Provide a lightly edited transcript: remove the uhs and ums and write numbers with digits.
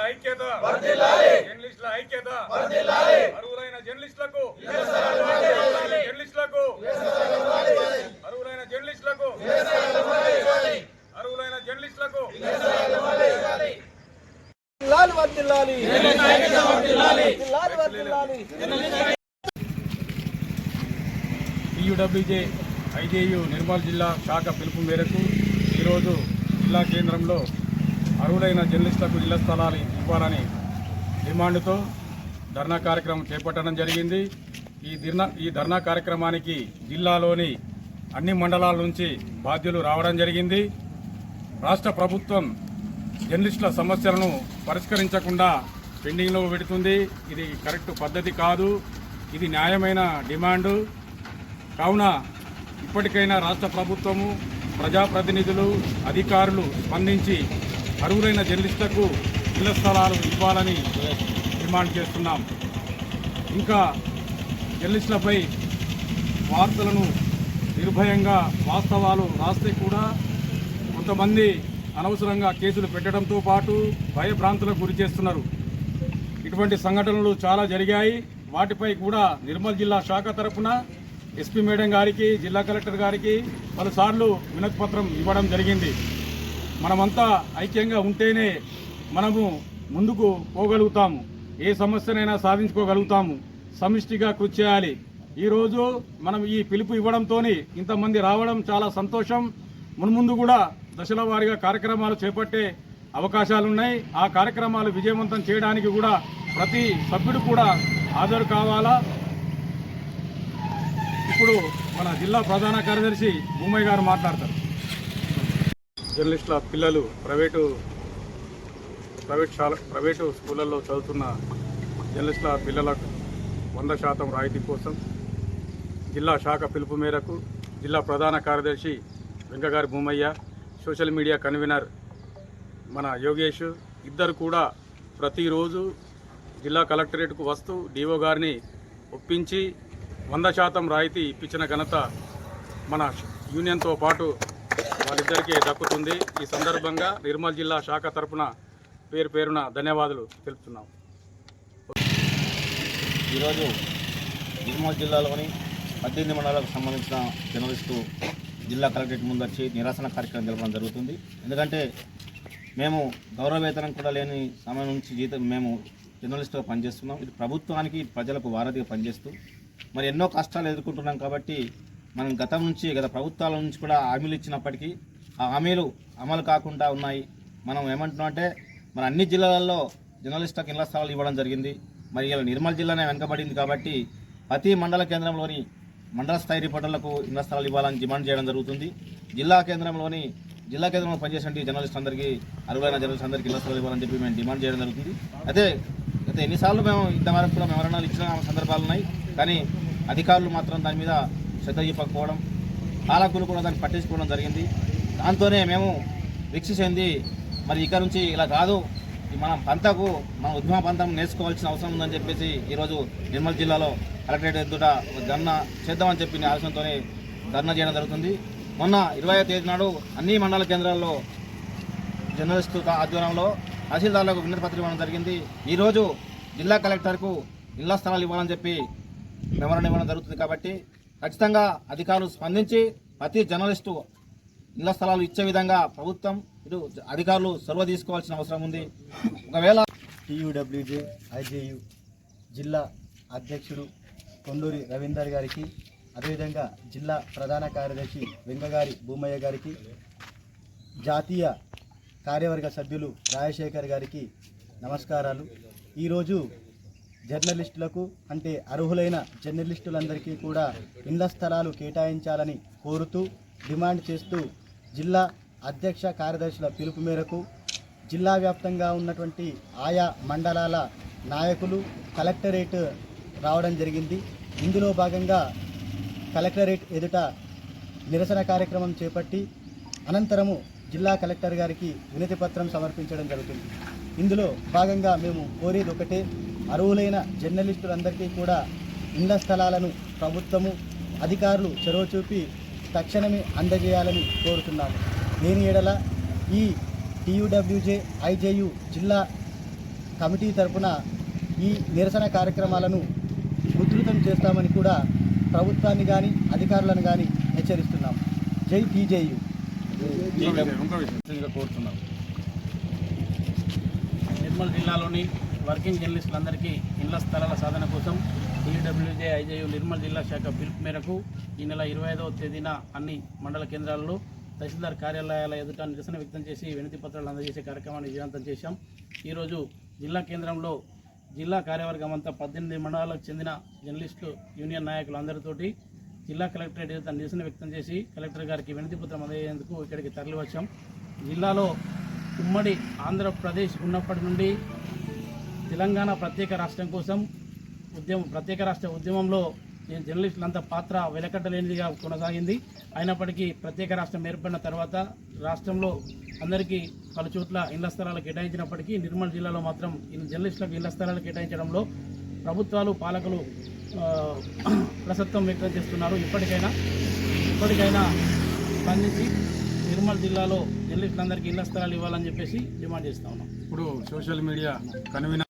ఐక్యత జర్నలిస్టుల ఐక్యత అర్హులైన జర్నలిస్టులకు అర్హులైన జర్నలిస్టులకు టీయూడబ్ల్యూజే ఐజేయు నిర్మల్ జిల్లా శాఖ పిలుపు మేరకు ఈరోజు జిల్లా కేంద్రంలో అర్హులైన జర్నలిస్టులకు ఇళ్ల స్థలాలు ఇవ్వాలని డిమాండ్తో ధర్నా కార్యక్రమం చేపట్టడం జరిగింది. ఈ ధర్నా కార్యక్రమానికి జిల్లాలోని అన్ని మండలాల నుంచి బాధ్యులు రావడం జరిగింది. రాష్ట్ర ప్రభుత్వం జర్నలిస్టుల సమస్యలను పరిష్కరించకుండా పెండింగ్లో పెడుతుంది. ఇది కరెక్ట్ పద్ధతి కాదు. ఇది న్యాయమైన డిమాండు. కావున ఇప్పటికైనా రాష్ట్ర ప్రభుత్వము, ప్రజాప్రతినిధులు, అధికారులు స్పందించి అర్హులైన జర్నలిస్టులకు ఇళ్ల స్థలాలు ఇవ్వాలని డిమాండ్ చేస్తున్నాం. ఇంకా జర్నలిస్టులపై వార్తలను నిర్భయంగా వాస్తవాలు రాస్తే కూడా కొంతమంది అనవసరంగా కేసులు పెట్టడంతో పాటు భయభ్రాంతులకు గురి చేస్తున్నారు. ఇటువంటి సంఘటనలు చాలా జరిగాయి. వాటిపై కూడా నిర్మల్ జిల్లా శాఖ తరఫున ఎస్పీ మేడం గారికి, జిల్లా కలెక్టర్ గారికి పలుసార్లు వినతి పత్రం ఇవ్వడం జరిగింది. మనమంతా ఐక్యంగా ఉంటేనే మనము ముందుకు పోగలుగుతాము, ఏ సమస్యనైనా సాధించుకోగలుగుతాము. సమిష్టిగా కృషి చేయాలి. ఈరోజు మనం ఈ పిలుపు ఇవ్వడంతో ఇంతమంది రావడం చాలా సంతోషం. మున్ముందు కూడా దశల వారీగా కార్యక్రమాలు చేపట్టే అవకాశాలున్నాయి. ఆ కార్యక్రమాలు విజయవంతం చేయడానికి కూడా ప్రతి సభ్యుడు కూడా హాజరు కావాలా. ఇప్పుడు మన జిల్లా ప్రధాన కార్యదర్శి భూమయ్య గారు మాట్లాడతారు. జర్నలిస్టుల పిల్లలు ప్రైవేటు స్కూళ్ళల్లో చదువుతున్న జర్నలిస్టుల పిల్లలకు 100% రాయితీ కోసం జిల్లా శాఖ పిలుపు మేరకు జిల్లా ప్రధాన కార్యదర్శి వెంకగారి భూమయ్య, సోషల్ మీడియా కన్వీనర్ మన యోగేష్ ఇద్దరు కూడా ప్రతిరోజు జిల్లా కలెక్టరేట్కు వస్తూ డిఓ గారిని ఒప్పించి 100% రాయితీ ఇప్పించిన ఘనత మన యూనియన్తో పాటు వాళ్ళిద్దరికీ దక్కుతుంది. ఈ సందర్భంగా నిర్మల్ జిల్లా శాఖ తరఫున పేరున ధన్యవాదాలు తెలుపుతున్నాం. ఈరోజు నిర్మల్ జిల్లాలోని 18 మండలాలకు సంబంధించిన జర్నలిస్టు జిల్లా కలెక్టరేట్ ముందు వచ్చి నిరసన కార్యక్రమం జరపడం జరుగుతుంది. ఎందుకంటే మేము గౌరవ వేతనం కూడా లేని సమయం నుంచి మేము జర్నలిస్టుగా పనిచేస్తున్నాం. ఇది ప్రభుత్వానికి, ప్రజలకు వారధిగా పనిచేస్తూ మరి ఎన్నో కష్టాలు ఎదుర్కొంటున్నాం. కాబట్టి మనం గత ప్రభుత్వాల నుంచి కూడా హామీలు ఇచ్చినప్పటికీ ఆ హామీలు అమలు కాకుండా ఉన్నాయి. మనం ఏమంటున్నాం అంటే మరి అన్ని జిల్లాలలో జర్నలిస్టులకు ఇళ్ల స్థలాలు ఇవ్వడం జరిగింది. మరి ఇలా నిర్మల్ జిల్లానే వెనుకబడింది కాబట్టి ప్రతి మండల కేంద్రంలోని మండల స్థాయి రిపోర్టర్లకు ఇళ్ల స్థలాలు ఇవ్వాలని డిమాండ్ చేయడం జరుగుతుంది. జిల్లా కేంద్రంలో పనిచేసే జర్నలిస్ట్ అందరికీ, అర్హులైన జర్నలిస్ట్ అందరికీ ఇళ్ల స్థలాలు ఇవ్వాలని చెప్పి మేము డిమాండ్ చేయడం జరుగుతుంది. అయితే ఎన్నిసార్లు మేము ఇంతవరకు కూడా మెమరణాలు ఇచ్చిన సందర్భాలు ఉన్నాయి. కానీ అధికారులు మాత్రం దాని మీద శ్రద్ధ చూపకపోవడం, పాలకులు కూడా దాన్ని పట్టించుకోవడం జరిగింది. దాంతోనే మేము వీక్షించింది మరి ఇక నుంచి ఇలా కాదు, మన ఉద్యమ పంతం నేర్చుకోవాల్సిన అవసరం ఉందని చెప్పేసి ఈరోజు నిర్మల్ జిల్లాలో కలెక్టరేట్ ఎదుట ధర్నా చేద్దామని చెప్పి ఆలోచనతోనే ధర్నా చేయడం జరుగుతుంది. మొన్న 20వ తేదీ నాడు అన్ని మండల కేంద్రాల్లో జర్నలిస్టు ఆధ్వర్యంలో తహసీల్దార్లకు వినతి పత్రం ఇవ్వడం జరిగింది. ఈరోజు జిల్లా కలెక్టర్కు ఇళ్ల స్థలాలు ఇవ్వాలని చెప్పి మెమోరాండం ఇవ్వడం జరుగుతుంది. కాబట్టి ఖచ్చితంగా అధికారులు స్పందించి ప్రతి జర్నలిస్టు ఇళ్ల స్థలాలు ఇచ్చే విధంగా ప్రభుత్వం అధికారులు చొరవ తీసుకోవాల్సిన అవసరం ఉంది. ఒకవేళ టీయూడబ్ల్యూజే ఐజేయు జిల్లా అధ్యక్షుడు కొండూరి రవీందర్ గారికి, అదేవిధంగా జిల్లా ప్రధాన కార్యదర్శి వెంకగారి భూమయ్య గారికి, జాతీయ కార్యవర్గ సభ్యులు రాజశేఖర్ గారికి నమస్కారాలు. ఈరోజు జర్నలిస్టులకు అంటే అర్హులైన జర్నలిస్టులందరికీ కూడా ఇళ్ల స్థలాలు కేటాయించాలని కోరుతూ డిమాండ్ చేస్తూ జిల్లా అధ్యక్ష కార్యదర్శుల పిలుపు మేరకు జిల్లా వ్యాప్తంగా ఉన్నటువంటి ఆయా మండలాల నాయకులు కలెక్టరేట్ రావడం జరిగింది. ఇందులో భాగంగా కలెక్టరేట్ ఎదుట నిరసన కార్యక్రమం చేపట్టి అనంతరము జిల్లా కలెక్టర్ గారికి వినతి పత్రం సమర్పించడం జరుగుతుంది. ఇందులో భాగంగా మేము కోరేది ఒకటే, అర్హులైన జర్నలిస్టులందరికీ కూడా ఇళ్ల స్థలాలను ప్రభుత్వము, అధికారులు చొరవ చూపి తక్షణమే అందజేయాలని కోరుతున్నాము. దీని ఎడల ఈ టీయూడబ్ల్యూజే ఐజేయు జిల్లా కమిటీ తరపున ఈ నిరసన కార్యక్రమాలను ఉధృతం చేస్తామని కూడా ప్రభుత్వాన్ని కానీ అధికారులను కానీ హెచ్చరిస్తున్నాం. జై టీజేయు. ఇంకో విషయం కోరుతున్నాం. నిర్మల్ జిల్లాలోని వర్కింగ్ జర్నలిస్టులందరికీ ఇళ్ల స్థలాల సాధన కోసం టీయూడబ్ల్యూజే ఐజేయు నిర్మల్ జిల్లా శాఖ పిలుపు మేరకు ఈ నెల 25వ తేదీన అన్ని మండల కేంద్రాల్లో తహసీల్దార్ కార్యాలయాల ఎదుట నిరసన వ్యక్తం చేసి వినతి పత్రాలు అందజేసే కార్యక్రమాన్ని విజయవంతం చేశాం. ఈరోజు జిల్లా కేంద్రంలో జిల్లా కార్యవర్గం అంతా 18 మండలాలకు చెందిన జర్నలిస్టులు యూనియన్ నాయకులు అందరితోటి జిల్లా కలెక్టరేట్ ఎదుట నిరసన వ్యక్తం చేసి కలెక్టర్ గారికి వినతి పత్రం అందజేందుకు ఇక్కడికి తరలివచ్చాం. జిల్లాలో ఉమ్మడి ఆంధ్రప్రదేశ్ ఉన్నప్పటి నుండి తెలంగాణ ప్రత్యేక రాష్ట్రం కోసం ప్రత్యేక రాష్ట్ర ఉద్యమంలో జర్నలిస్టులంతా పాత్ర వెలకట్టలేనిదిగా కొనసాగింది. అయినప్పటికీ ప్రత్యేక రాష్ట్రం ఏర్పడిన తర్వాత రాష్ట్రంలో అందరికీ పలు చోట్ల ఇళ్ల స్థలాలు కేటాయించినప్పటికీ నిర్మల్ జిల్లాలో మాత్రం జర్నలిస్టులకు ఇళ్ల స్థలాలు కేటాయించడంలో ప్రభుత్వాలు పాలకులు ప్రసత్వం వ్యక్తం చేస్తున్నారు. ఇప్పటికైనా స్పందించి నిర్మల్ జిల్లాలో జర్నలిస్టులందరికీ ఇళ్ల స్థలాలు ఇవ్వాలని చెప్పేసి డిమాండ్ చేస్తా ఉన్నాం. ఇప్పుడు సోషల్ మీడియా కన్వీనర్